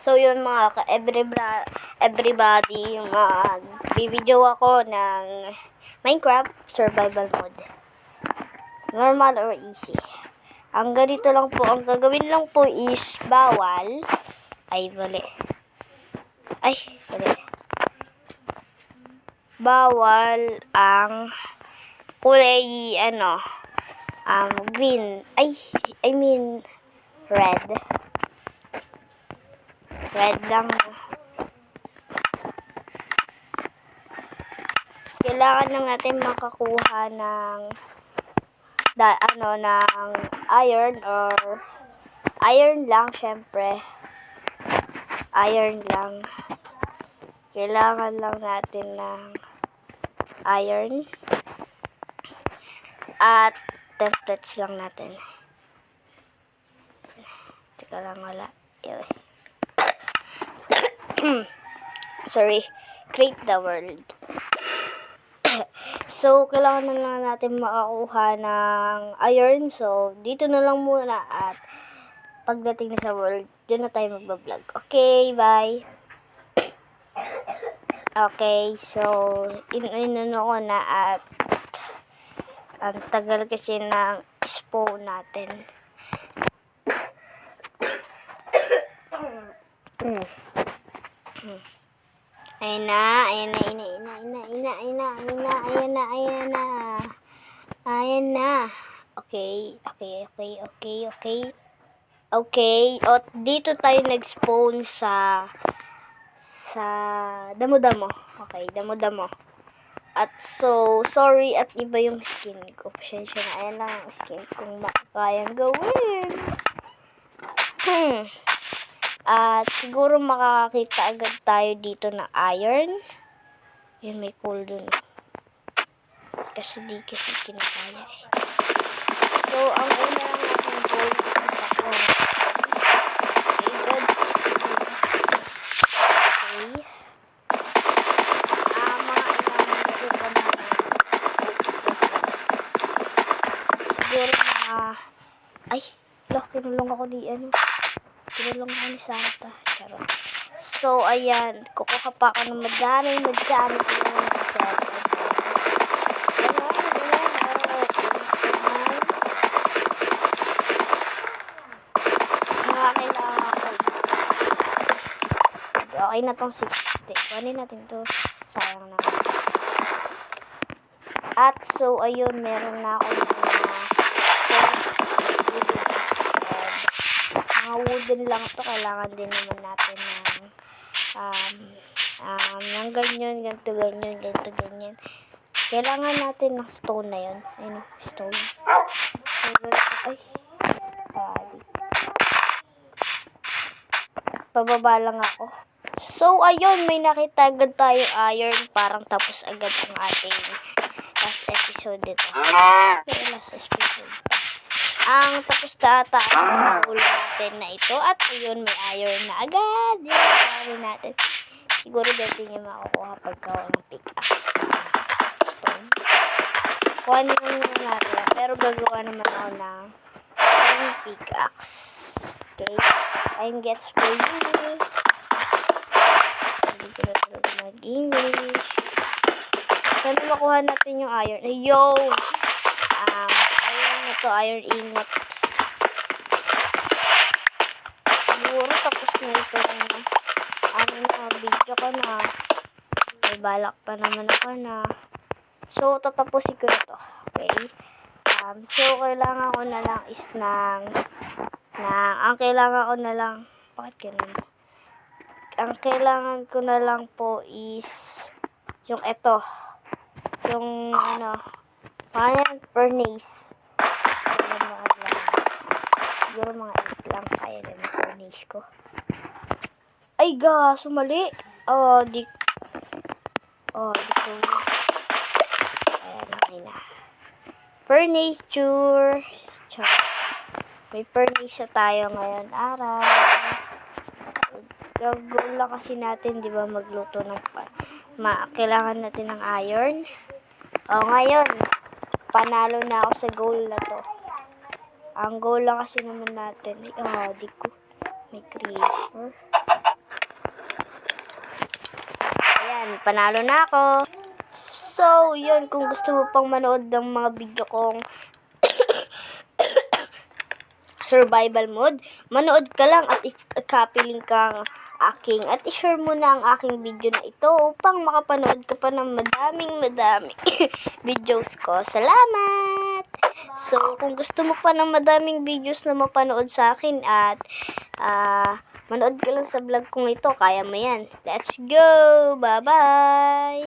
So yun mga everybody, mag-video ako ng Minecraft survival mode. Normal or easy. Ang ganito lang po, ang gagawin lang po is bawal. Bawal ang kulay green. Red. Red lang. Kailangan lang natin makakuha ng ng iron or iron lang, syempre. Iron lang. Kailangan lang natin ng iron. At templates lang natin. Teka lang, wala. Sorry. Create the world. So, kailangan na lang natin makakuha ng iron. So, dito na lang muna at pagdating na sa world, dyan na tayo magbablog. Okay, bye! Okay, so, inano ko na at ang tagal kasi ng spawn natin. Ayan na. Okay. O, dito tayo nag-spawn sa damo-damo. Okay, damo-damo. At so, sorry at iba yung skin ko. Pasensya na, ayan lang ang skin kung makakayang gawin. At siguro makakakita agad tayo dito ng iron. Yun, may coal dun. Kasi di kasi kinakaya eh. So, ang una lang natin gold is ako. Kinulong ako kinulong ako ni Santa. Charot. So, ayan. Kukuha pa ako ng madami okay na tong 60. Kunin natin to. Sayang na. At so, ayun. Meron na ako mga wooden lang to. Kailangan din naman natin ng ganyan. Kailangan natin ng stone na yun. Ayun, stone. Pababa lang ako. So, ayun, may nakita agad tayo iron. Parang tapos agad ang ating last episode dito. Last episode. Ang tapos na ata ang huli natin na ito. At ayun, may iron na agad. Yan, natin. Siguro dito niya makukuha pagkawa ng pickaxe. Stone. Kuha naman natin. Pero gagawa naman ako ng pickaxe. Okay. I'm gets for you. Hindi ko na talaga mag-English. Sana makuha natin yung iron. Ayun! Iron ingot. Siguro tapos na ito video ko na. May balak pa naman ako na. So, tatapusin ko ito. Okay? So, kailangan ko na lang is ang kailangan ko na lang, bakit ganun? Ang kailangan ko na lang po is yung ito. Yung furnace. Siguro mga 8 lang kaya na yung furnace ko. Ay, sumali. Di ko. Ayan, okay na. Furniture. May furnace na tayo ngayon araw. Gagawin lang kasi natin, di ba, magluto ng kailangan natin ng iron. Ngayon, panalo na ako sa goal na to. Ang goal lang kasi naman natin, di ko. May creeper. Yan, panalo na ako. So, yun, kung gusto mo pang manood ng mga video kong survival mode, manood ka lang at i-copy link kang aking at i-share mo na ang aking video na ito upang makapanood ka pa ng madaming videos ko. Salamat! So, kung gusto mo pa ng madaming videos na mapanood sa akin at manood ka lang sa vlog kong ito, kaya mo yan. Let's go! Bye-bye!